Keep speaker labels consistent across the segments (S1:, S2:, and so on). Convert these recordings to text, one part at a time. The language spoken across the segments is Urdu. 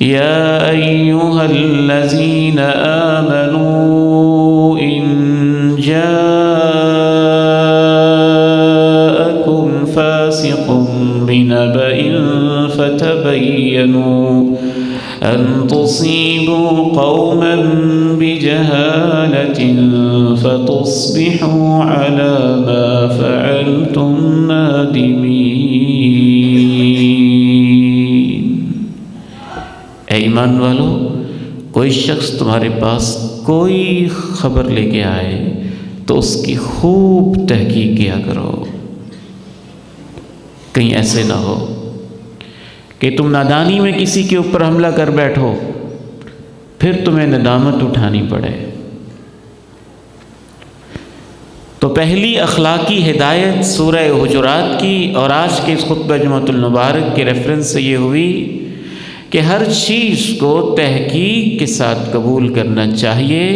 S1: یا ایھا الذین آمنوا ان جاءکم فاسق بنبأ فتبینوا ان تصیبوا قوما بجہالة فتصبحوا على ما فعلتم نادمین۔ اے ایمان والو، کوئی شخص تمہارے پاس کوئی خبر لے کے آئے تو اس کی خوب تحقیق کیا کرو، کہیں ایسے نہ ہو کہ تم نادانی میں کسی کے اوپر حملہ کر بیٹھو، پھر تمہیں ندامت اٹھانی پڑے۔ تو پہلی اخلاقی ہدایت سورہ حجرات کی اور آج کے اس خطبہ جمعۃ المبارک کے ریفرنس سے یہ ہوئی کہ ہر چیز کو تحقیق کے ساتھ قبول کرنا چاہیے۔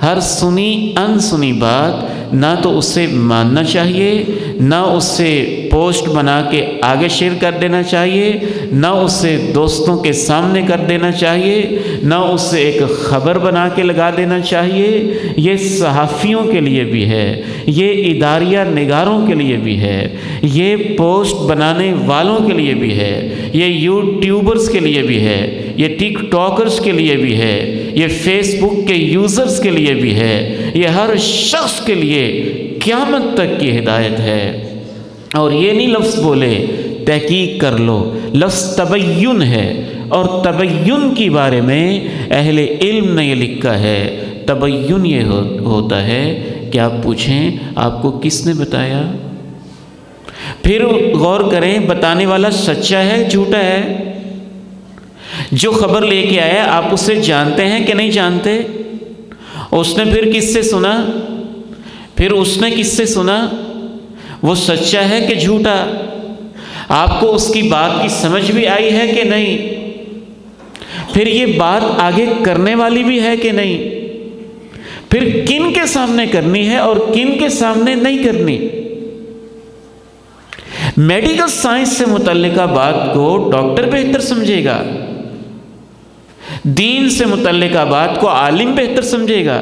S1: ہر سنی انسنی بات نہ تو اسے ماننا چاہیے، نہ اسے پوسٹ بنا کے آگے شیئر کر دینا چاہیے، نہ اسے دوستوں کے سامنے کر دینا چاہیے، نہ اسے ایک خبر بنا کے لگا دینا چاہیے۔ یہ صحافیوں کے لیے بھی ہے، یہ اداریہ نگاروں کے لیے بھی ہے، یہ پوسٹ بنانے والوں کے لیے بھی ہے، یہ یوٹیوبرز کے لیے بھی ہے، یہ ٹک ٹاکرز کے لیے بھی ہے، یہ فیس بک کے یوزرز کے لیے بھی ہے، یہ ہر شخص کے لیے قیامت تک کی ہدایت ہے۔ اور یہ نہیں لفظ بولے تحقیق کر لو، لفظ تبین ہے، اور تبین کی بارے میں اہل علم نے یہ لکھا ہے، تبین یہ ہوتا ہے کہ آپ پوچھیں آپ کو کس نے بتایا، پھر غور کریں بتانے والا سچا ہے جھوٹا ہے، جو خبر لے کے آیا آپ اسے جانتے ہیں کہ نہیں جانتے، اس نے پھر کس سے سنا، پھر اس نے کس سے سنا، وہ سچا ہے کہ جھوٹا، آپ کو اس کی بات کی سمجھ بھی آئی ہے کہ نہیں، پھر یہ بات آگے کرنے والی بھی ہے کہ نہیں، پھر کن کے سامنے کرنی ہے اور کن کے سامنے نہیں کرنی۔ میڈیکل سائنس سے متعلقہ بات کو ڈاکٹر بہتر سمجھے گا، دین سے متعلقہ بات کو عالم بہتر سمجھے گا،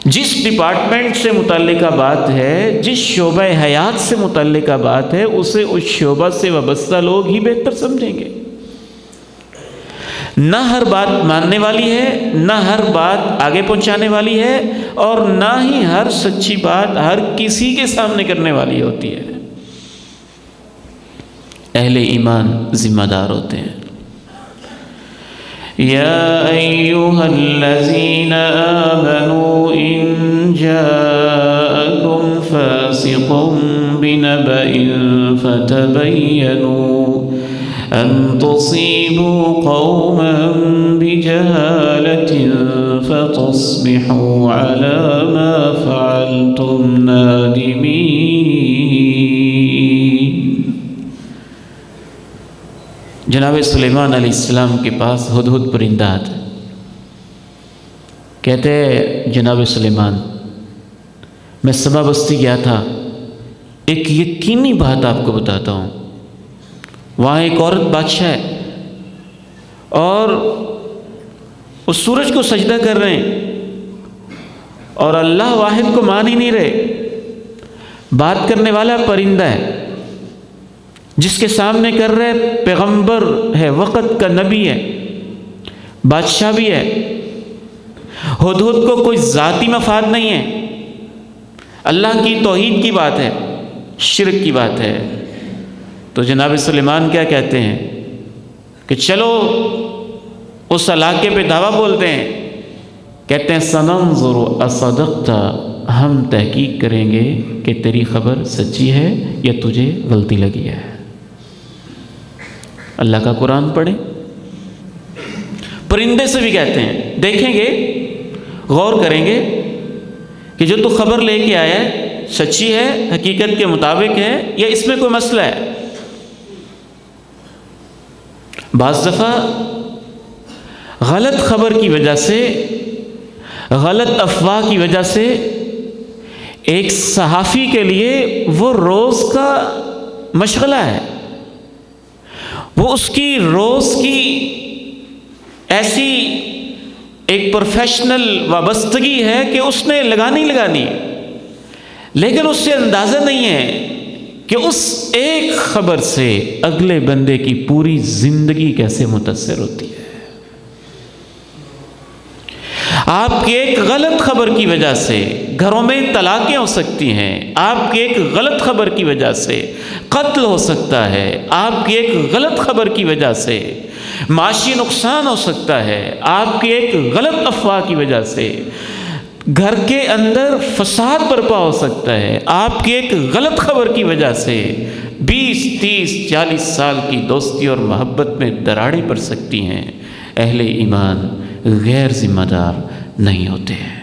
S1: جس ڈپارٹمنٹ سے متعلقہ بات ہے، جس شعبہ حیات سے متعلقہ بات ہے، اسے اس شعبہ سے وابستہ لوگ ہی بہتر سمجھیں گے۔ نہ ہر بات ماننے والی ہے، نہ ہر بات آگے پہنچانے والی ہے، اور نہ ہی ہر سچی بات ہر کسی کے سامنے کرنے والی ہوتی ہے۔ اہل ایمان ذمہ دار ہوتے ہیں۔ یا ایھا الذین آمنوا ان جاءکم فاسق بنبأ فتبینوا ان تصیبوا قوما بجہالة فتصبحوا علی ما فعلتم نادمین۔ جناب سلیمان علیہ السلام کے پاس ہدہد پرندہ آتا، کہتے جناب سلیمان میں سبا بستی گیا تھا، ایک یقینی بات آپ کو بتاتا ہوں، وہاں ایک عورت بادشاہ ہے اور اس سورج کو سجدہ کر رہے ہیں اور اللہ واحد کو مان ہی نہیں رہے، بات کرنے والا پرندہ ہے، جس کے سامنے کر رہے پیغمبر ہے، وقت کا نبی ہے، بادشاہ بھی ہے۔ ہدہد کو کوئی ذاتی مفاد نہیں ہے، اللہ کی توحید کی بات ہے، شرک کی بات ہے۔ تو جناب سلیمان کیا کہتے ہیں کہ چلو اس علاقے پہ دعویٰ بولتے ہیں، کہتے ہیں سننظر اصدقت، ہم تحقیق کریں گے کہ تیری خبر سچی ہے یا تجھے غلطی لگی ہے۔ اللہ کا قرآن پڑھیں۔ پرندے سے بھی کہتے ہیں دیکھیں گے، غور کریں گے کہ جو تو خبر لے کے آیا ہے سچی ہے، حقیقت کے مطابق ہے، یا اس میں کوئی مسئلہ ہے۔ بعض دفعہ غلط خبر کی وجہ سے، غلط افواہ کی وجہ سے ایک صحافی کے لیے وہ روز کا مشغلہ ہے، وہ اس کی روز کی ایسی ایک پروفیشنل وابستگی ہے کہ اس نے لگانی لیکن اس سے اندازہ نہیں ہے کہ اس ایک خبر سے اگلے بندے کی پوری زندگی کیسے متاثر ہوتی ہے۔ آپ کی ایک غلط خبر کی وجہ سے گھروں میں طلاقیں ہو سکتی ہیں، آپ کی ایک غلط خبر کی وجہ سے قتل ہو سکتا ہے، آپ کی ایک غلط خبر کی وجہ سے معاشی نقصان ہو سکتا ہے، آپ کی ایک غلط افواہ کی وجہ سے گھر کے اندر فساد برپا ہو سکتا ہے، آپ کی ایک غلط خبر کی وجہ سے 20 30 40 سال کی دوستی اور محبت میں دراڑیں پڑ سکتی ہیں۔ اہل ایمان غیر ذمہ دار نہیں ہوتے ہیں۔